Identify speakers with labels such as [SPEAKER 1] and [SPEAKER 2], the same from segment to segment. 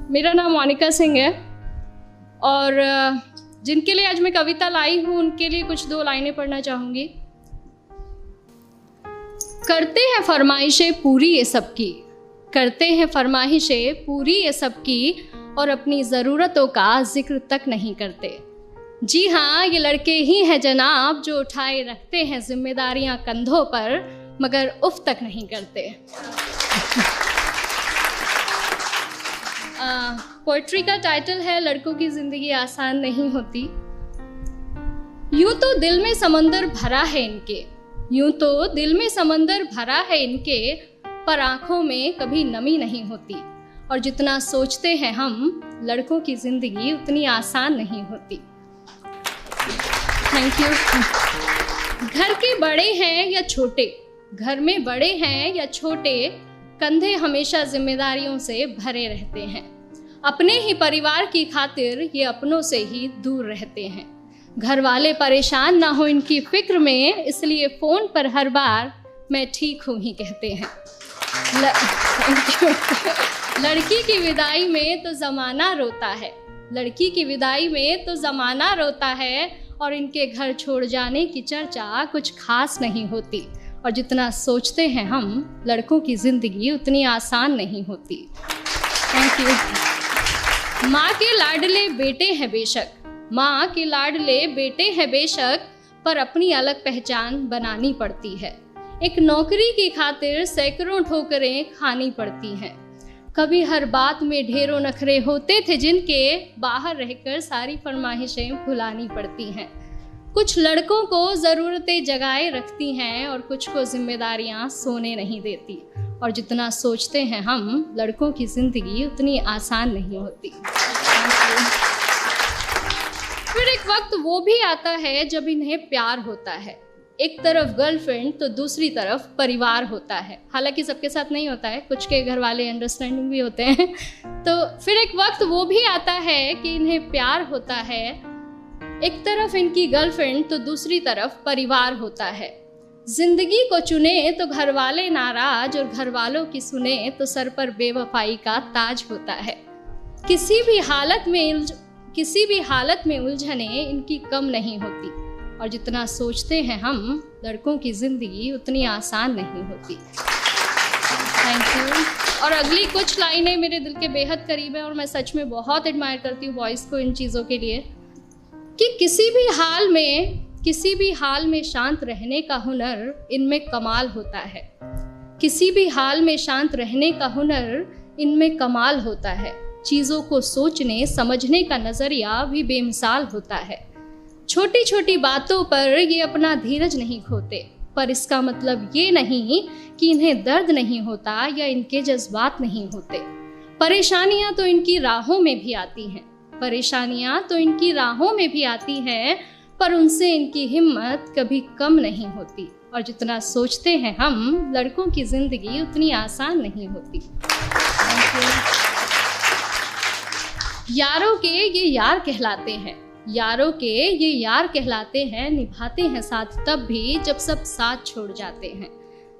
[SPEAKER 1] मेरा नाम मोनिका सिंह है और जिनके लिए आज मैं कविता लाई हूँ उनके लिए कुछ दो लाइनें पढ़ना चाहूँगी। करते हैं फरमाइशें पूरी ये सबकी, करते हैं फरमाइशें पूरी ये सबकी और अपनी ज़रूरतों का जिक्र तक नहीं करते। जी हाँ, ये लड़के ही हैं जनाब जो उठाए रखते हैं जिम्मेदारियां कंधों पर मगर उफ तक नहीं करते। पोइट्री का टाइटल है लड़कों की ज़िंदगी आसान नहीं होती। यूं तो दिल में समंदर भरा है इनके, यूं तो दिल में समंदर भरा है इनके, पर आंखों में कभी नमी नहीं होती। और जितना सोचते हैं हम, लड़कों की ज़िंदगी उतनी आसान नहीं होती। Thank you. घर के बड़े हैं या छोटे, घर में बड़े हैं या छोटे, कंधे हमेशा जिम्मेदारियों से भरे रहते हैं। अपने ही परिवार की खातिर ये अपनों से ही दूर रहते हैं। घर वाले परेशान ना हो इनकी फिक्र में, इसलिए फ़ोन पर हर बार मैं ठीक हूँ ही कहते हैं। लड़की की विदाई में तो ज़माना रोता है, लड़की की विदाई में तो ज़माना रोता है और इनके घर छोड़ जाने की चर्चा कुछ खास नहीं होती। और जितना सोचते हैं हम, लड़कों की ज़िंदगी उतनी आसान नहीं होती। Thank you. माँ के लाडले बेटे हैं बेशक, माँ के लाडले बेटे हैं बेशक, पर अपनी अलग पहचान बनानी पड़ती है। एक नौकरी की खातिर सैकड़ों ठोकरें खानी पड़ती हैं। कभी हर बात में ढेरों नखरे होते थे जिनके, बाहर रहकर सारी फरमाइशें भुलानी पड़ती हैं। कुछ लड़कों को ज़रूरतें जगाए रखती हैं और कुछ को जिम्मेदारियां सोने नहीं देती। और जितना सोचते हैं हम, लड़कों की ज़िंदगी उतनी आसान नहीं होती। फिर एक वक्त वो भी आता है जब इन्हें प्यार होता है। एक तरफ गर्लफ्रेंड तो दूसरी तरफ परिवार होता है। हालांकि सबके साथ नहीं होता है, कुछ के घर वाले अंडरस्टैंडिंग भी होते हैं। तो फिर एक वक्त वो भी आता है कि इन्हें प्यार होता है। एक तरफ इनकी गर्लफ्रेंड तो दूसरी तरफ परिवार होता है। जिंदगी को चुने तो घर वाले नाराज और घर वालों की सुने तो सर पर बेवफाई का ताज होता है। किसी भी हालत में उलझने इनकी कम नहीं होती। और जितना सोचते हैं हम, लड़कों की ज़िंदगी उतनी आसान नहीं होती। Thank you. और अगली कुछ लाइनें मेरे दिल के बेहद करीब है और मैं सच में बहुत एडमायर करती हूँ बॉयज़ को इन चीज़ों के लिए, कि किसी भी हाल में शांत रहने का हुनर इनमें कमाल होता है। किसी भी हाल में शांत रहने का हुनर इनमें कमाल होता है। चीज़ों को सोचने समझने का नज़रिया भी बेमिसाल होता है। छोटी छोटी बातों पर ये अपना धीरज नहीं खोते, पर इसका मतलब ये नहीं कि इन्हें दर्द नहीं होता या इनके जज्बात नहीं होते। परेशानियां तो इनकी राहों में भी आती हैं, परेशानियां तो इनकी राहों में भी आती हैं, पर उनसे इनकी हिम्मत कभी कम नहीं होती। और जितना सोचते हैं हम, लड़कों की ज़िंदगी उतनी आसान नहीं होती। यारों के ये यार कहलाते हैं, यारों के ये यार कहलाते हैं, निभाते हैं साथ तब भी जब सब साथ छोड़ जाते हैं।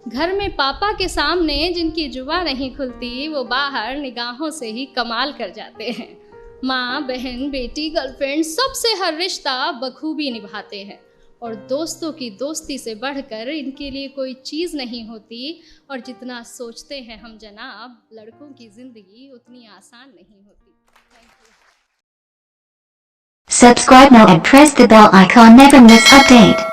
[SPEAKER 1] घर में पापा के सामने जिनकी जुबान नहीं खुलती, वो बाहर निगाहों से ही कमाल कर जाते हैं। माँ, बहन, बेटी, गर्लफ्रेंड, सबसे हर रिश्ता बखूबी निभाते हैं। और दोस्तों की दोस्ती से बढ़कर इनके लिए कोई चीज़ नहीं होती। और जितना सोचते हैं हम जनाब, लड़कों की ज़िंदगी उतनी आसान नहीं होती।
[SPEAKER 2] Subscribe now and press the bell icon, never miss update.